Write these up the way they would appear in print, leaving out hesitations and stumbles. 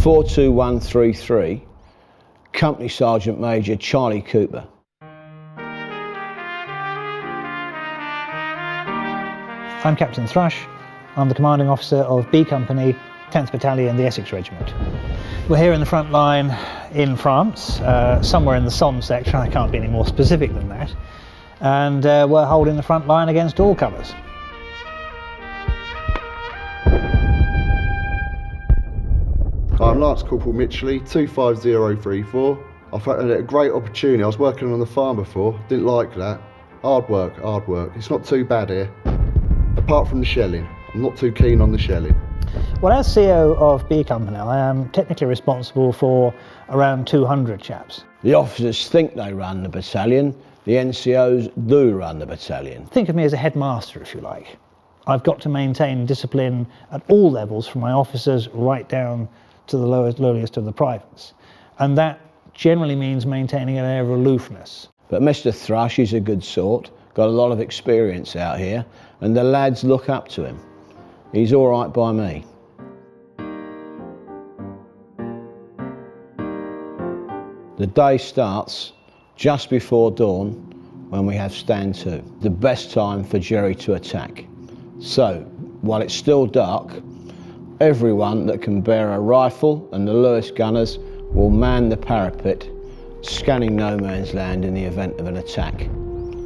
42133, Company Sergeant Major Charlie Cooper. I'm Captain Thrush. I'm the commanding officer of B Company, 10th Battalion, the Essex Regiment. We're here in the front line in France, somewhere in the Somme section, I can't be any more specific than that, and we're holding the front line against all comers. I'm Lance Corporal Mitchley, 25034. I've had a great opportunity. I was working on the farm before, didn't like that. Hard work, hard work. It's not too bad here. Apart from the shelling, I'm not too keen on the shelling. Well, as CEO of B Company, I am technically responsible for around 200 chaps. The officers think they run the battalion, the NCOs do run the battalion. Think of me as a headmaster, if you like. I've got to maintain discipline at all levels, from my officers right down to the lowliest of the privates. And that generally means maintaining an air of aloofness. But Mr. Thrush is a good sort, got a lot of experience out here, and the lads look up to him. He's all right by me. The day starts just before dawn when we have stand to, the best time for Jerry to attack. So, while it's still dark, everyone that can bear a rifle and the Lewis gunners will man the parapet, scanning no man's land in the event of an attack.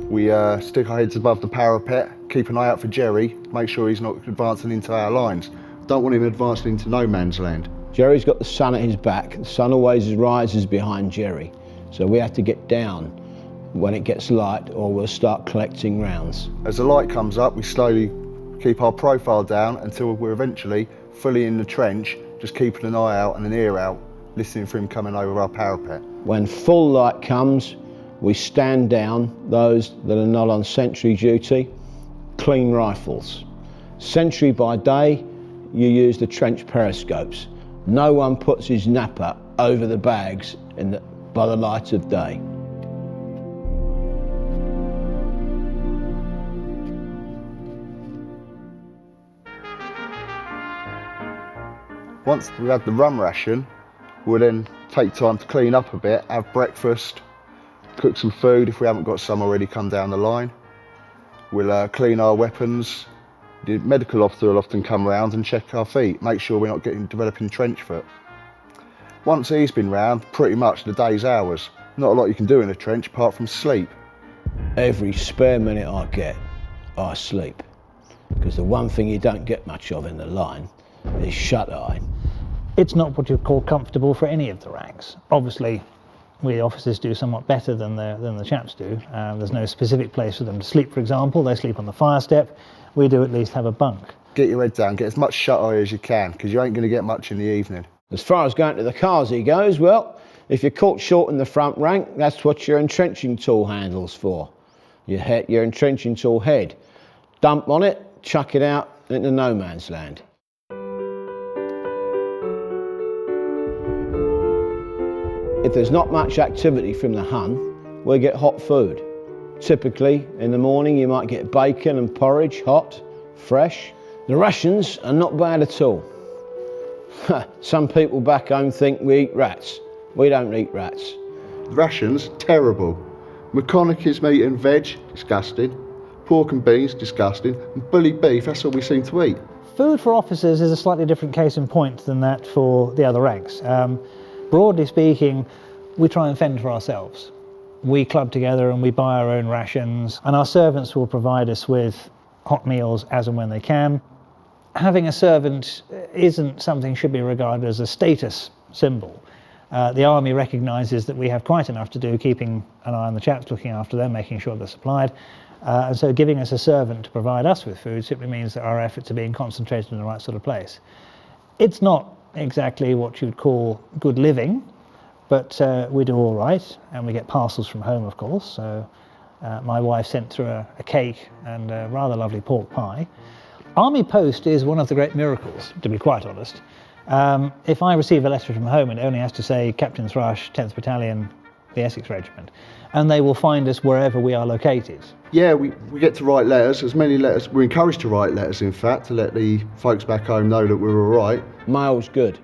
We stick our heads above the parapet, keep an eye out for Jerry, make sure he's not advancing into our lines. Don't want him advancing into no man's land. Jerry's got the sun at his back. The sun always rises behind Jerry, so we have to get down when it gets light or we'll start collecting rounds. As the light comes up, we slowly keep our profile down until we're eventually fully in the trench, just keeping an eye out and an ear out, listening for him coming over our parapet. When full light comes, we stand down, those that are not on sentry duty, clean rifles. Sentry by day, you use the trench periscopes. No one puts his napper over the bags by the light of day. Once we've had the rum ration, we'll then take time to clean up a bit, have breakfast, cook some food if we haven't got some already come down the line. We'll clean our weapons. The medical officer will often come round and check our feet, make sure we're not developing trench foot. Once he's been round, pretty much the day's ours. Not a lot you can do in a trench apart from sleep. Every spare minute I get, I sleep. Because the one thing you don't get much of in the line is shut-eye. It's not what you'd call comfortable for any of the ranks. Obviously, we officers do somewhat better than the chaps do. There's no specific place for them to sleep, for example. They sleep on the fire step. We do at least have a bunk. Get your head down, get as much shut-eye as you can, because you ain't going to get much in the evening. As far as going to the carsy goes, well, if you're caught short in the front rank, that's what your entrenching tool handle's for. Your entrenching tool head. Dump on it, chuck it out into no man's land. If there's not much activity from the Hun, we get hot food. Typically, in the morning you might get bacon and porridge, hot, fresh. The rations are not bad at all. Some people back home think we eat rats. We don't eat rats. Rations, terrible. McConaughey's meat and veg, disgusting. Pork and beans, disgusting. And bully beef, that's all we seem to eat. Food for officers is a slightly different case in point than that for the other ranks. Broadly speaking, we try and fend for ourselves. We club together and we buy our own rations, and our servants will provide us with hot meals as and when they can. Having a servant isn't something that should be regarded as a status symbol. The army recognises that we have quite enough to do keeping an eye on the chaps, looking after them, making sure they're supplied. And so giving us a servant to provide us with food simply means that our efforts are being concentrated in the right sort of place. It's not exactly what you'd call good living, but we do all right, and we get parcels from home, of course. So my wife sent through a cake and a rather lovely pork pie. Army post is one of the great miracles, to be quite honest. If I receive a letter from home, it only has to say Captain Thrush, 10th Battalion, the Essex Regiment, and they will find us wherever we are located. Yeah, we get to write letters, as many letters, we're encouraged to write letters in fact, to let the folks back home know that we're all right. Mail's good.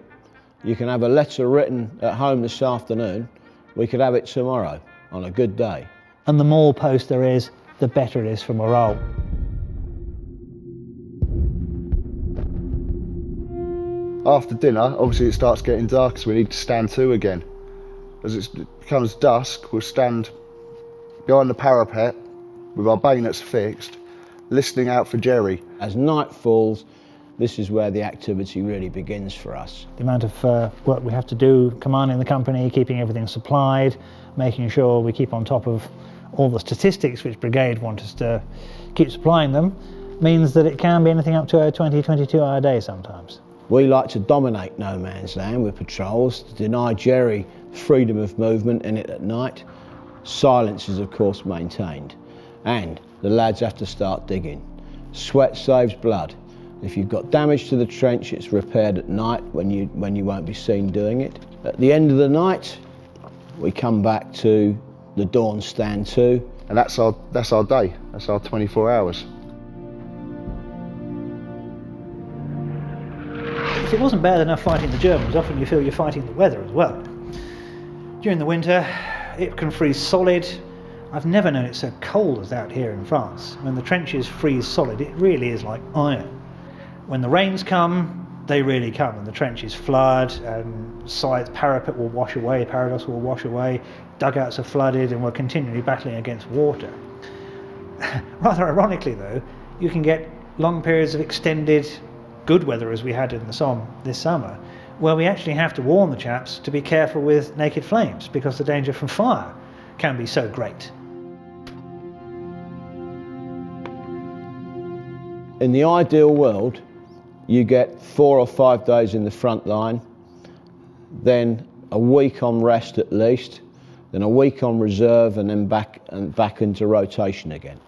You can have a letter written at home this afternoon, we could have it tomorrow on a good day. And the more post there is, the better it is for morale. After dinner, obviously it starts getting dark, so we need to stand to again. As it becomes dusk, we'll stand behind the parapet with our bayonets fixed, listening out for Jerry. As night falls, this is where the activity really begins for us. The amount of work we have to do, commanding the company, keeping everything supplied, making sure we keep on top of all the statistics which Brigade want us to keep supplying them, means that it can be anything up to a 20-22 hour day sometimes. We like to dominate no man's land with patrols, to deny Jerry freedom of movement in it at night. Silence is of course maintained, and the lads have to start digging. Sweat saves blood. If you've got damage to the trench, it's repaired at night when you won't be seen doing it. At the end of the night, we come back to the dawn stand to. And that's our day, that's our 24 hours. If it wasn't bad enough fighting the Germans, often you feel you're fighting the weather as well. During the winter, it can freeze solid. I've never known it so cold as out here in France. When the trenches freeze solid, it really is like iron. When the rains come, they really come, and the trenches flood, and sides, parapet will wash away, parados will wash away, dugouts are flooded, and we're continually battling against water. Rather ironically though, you can get long periods of extended good weather, as we had in the Somme this summer, where we actually have to warn the chaps to be careful with naked flames, because the danger from fire can be so great. In the ideal world, you get 4 or 5 days in the front line, then a week on rest at least, then a week on reserve, and then back into rotation again.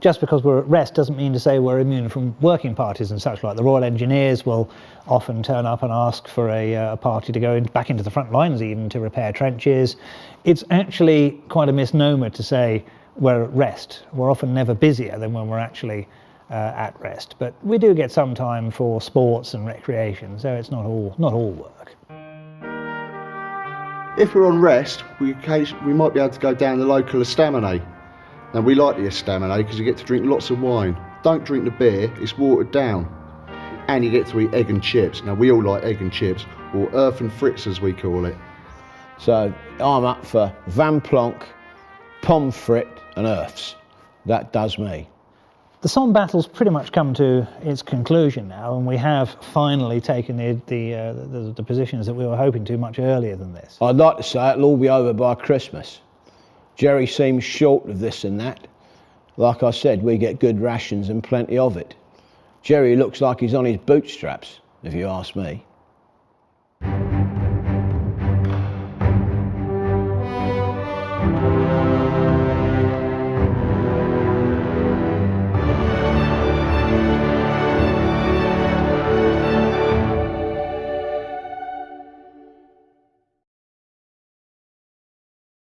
Just because we're at rest doesn't mean to say we're immune from working parties and such like. The Royal Engineers will often turn up and ask for a party to go back into the front lines even to repair trenches. It's actually quite a misnomer to say we're at rest. We're often never busier than when we're actually at rest. But we do get some time for sports and recreation, so it's not all work. If we're on rest, we might be able to go down the local estaminet. Now we like the estaminet because you get to drink lots of wine. Don't drink the beer, it's watered down. And you get to eat egg and chips. Now we all like egg and chips, or earth and frits as we call it. So I'm up for Van Plonk, Pomme frit and earths. That does me. The Somme battle's pretty much come to its conclusion now, and we have finally taken the positions that we were hoping to much earlier than this. I'd like to say it'll all be over by Christmas. Jerry seems short of this and that. Like I said, we get good rations and plenty of it. Jerry looks like he's on his bootstraps, if you ask me.